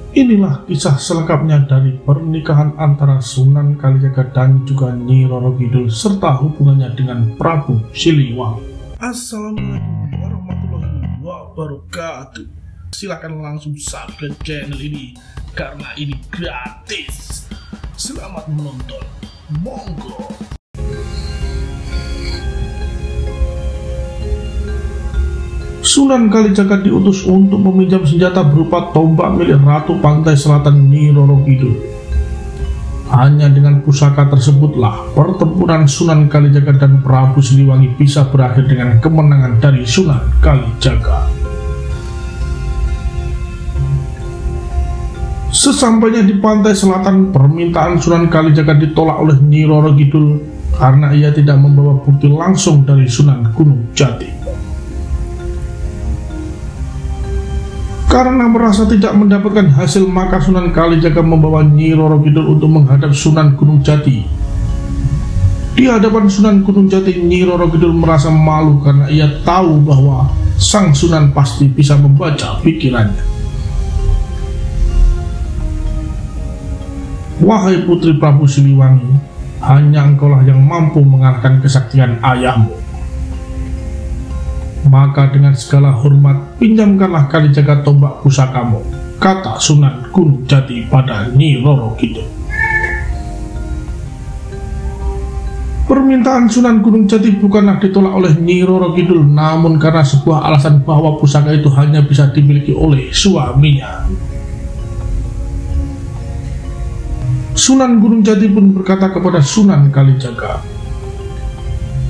Inilah kisah selengkapnya dari pernikahan antara Sunan Kalijaga dan juga Nyi Roro Kidul serta hubungannya dengan Prabu Siliwangi. Assalamualaikum warahmatullahi wabarakatuh. Silahkan langsung subscribe channel ini karena ini gratis. Selamat menonton, monggo. Sunan Kalijaga diutus untuk meminjam senjata berupa tombak milik Ratu Pantai Selatan Nyi Roro Kidul. Hanya dengan pusaka tersebutlah pertempuran Sunan Kalijaga dan Prabu Siliwangi bisa berakhir dengan kemenangan dari Sunan Kalijaga. Sesampainya di pantai selatan, permintaan Sunan Kalijaga ditolak oleh Nyi Roro Kidul karena ia tidak membawa bukti langsung dari Sunan Gunung Jati. Karena merasa tidak mendapatkan hasil, maka Sunan Kalijaga membawa Nyi Roro Kidul untuk menghadap Sunan Gunung Jati. Di hadapan Sunan Gunung Jati, Nyi Roro Kidul merasa malu karena ia tahu bahwa sang Sunan pasti bisa membaca pikirannya. Wahai putri Prabu Siliwangi, hanya engkaulah yang mampu mengalahkan kesaktian ayahmu. Maka dengan segala hormat, pinjamkanlah Kalijaga tombak pusakamu, kata Sunan Gunung Jati pada Nyi Roro Kidul. Permintaan Sunan Gunung Jati bukanlah ditolak oleh Nyi Roro Kidul, namun karena sebuah alasan bahwa pusaka itu hanya bisa dimiliki oleh suaminya. Sunan Gunung Jati pun berkata kepada Sunan Kalijaga,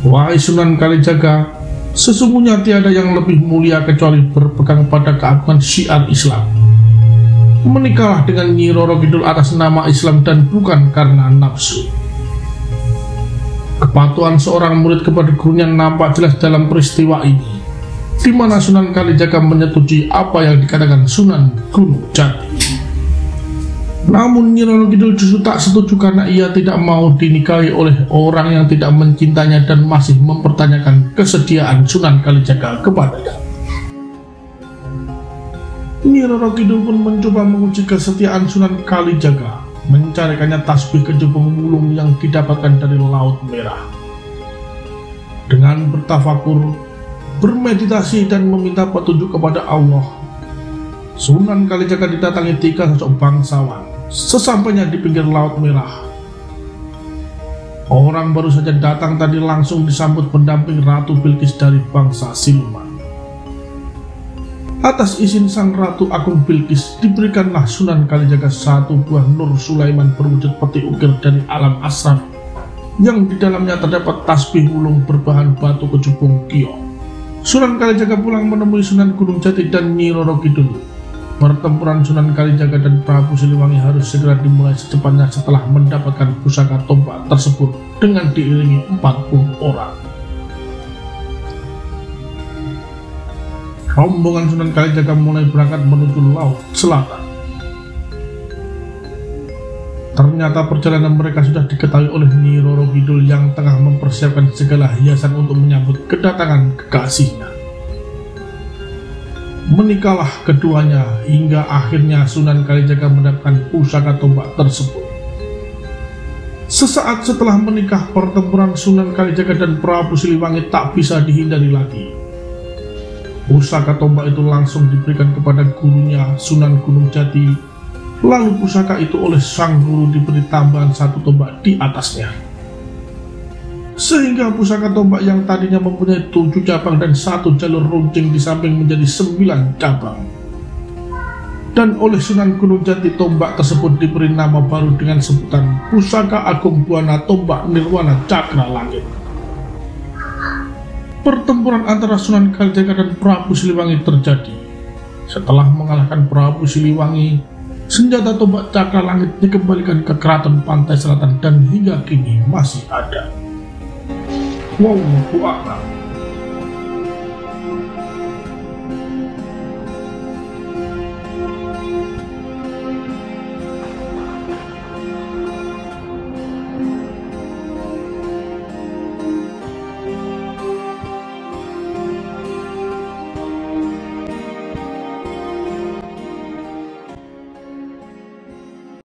"Wahai Sunan Kalijaga, sesungguhnya tiada yang lebih mulia kecuali berpegang pada keagungan syiar Islam. Menikahlah dengan Nyi Roro Kidul atas nama Islam dan bukan karena nafsu." Kepatuhan seorang murid kepada gurunya nampak jelas dalam peristiwa ini, di mana Sunan Kalijaga menyetujui apa yang dikatakan Sunan Gunung Jati. Namun Nyi Roro Kidul justru tak setuju karena ia tidak mau dinikahi oleh orang yang tidak mencintainya dan masih mempertanyakan kesetiaan Sunan Kalijaga kepadanya. Nyi Roro Kidul pun mencoba menguji kesetiaan Sunan Kalijaga, mencarikannya tasbih kejubung wulung yang didapatkan dari Laut Merah. Dengan bertafakur, bermeditasi dan meminta petunjuk kepada Allah, Sunan Kalijaga didatangi 3 sosok bangsawan. Sesampainya di pinggir Laut Merah, orang baru saja datang tadi langsung disambut pendamping Ratu Bilqis dari bangsa Siluman. Atas izin sang Ratu Agung Bilqis, diberikanlah Sunan Kalijaga satu buah Nur Sulaiman berwujud peti ukir dari alam asraf, yang di dalamnya terdapat tasbih wulung berbahan batu kejubung kiong. Sunan Kalijaga pulang menemui Sunan Gunung Jati dan Nyi Roro Kidul. Pertempuran Sunan Kalijaga dan Prabu Siliwangi harus segera dimulai secepatnya setelah mendapatkan pusaka tombak tersebut dengan diiringi 40 orang. Rombongan Sunan Kalijaga mulai berangkat menuju Laut Selatan. Ternyata perjalanan mereka sudah diketahui oleh Nyi Roro Kidul yang tengah mempersiapkan segala hiasan untuk menyambut kedatangan kekasihnya. Menikahlah keduanya hingga akhirnya Sunan Kalijaga mendapatkan pusaka tombak tersebut. Sesaat setelah menikah, pertempuran Sunan Kalijaga dan Prabu Siliwangi tak bisa dihindari lagi. Pusaka tombak itu langsung diberikan kepada gurunya Sunan Gunung Jati, lalu pusaka itu oleh sang guru diberi tambahan satu tombak di atasnya. Sehingga pusaka tombak yang tadinya mempunyai 7 cabang dan 1 jalur runcing di samping menjadi 9 cabang. Dan oleh Sunan Gunung Jati, tombak tersebut diberi nama baru dengan sebutan Pusaka Agung Buana Tombak Nirwana Cakra Langit. Pertempuran antara Sunan Kalijaga dan Prabu Siliwangi terjadi. Setelah mengalahkan Prabu Siliwangi, senjata tombak Cakra Langit dikembalikan ke Keraton Pantai Selatan dan hingga kini masih ada. Wallahu a'lam.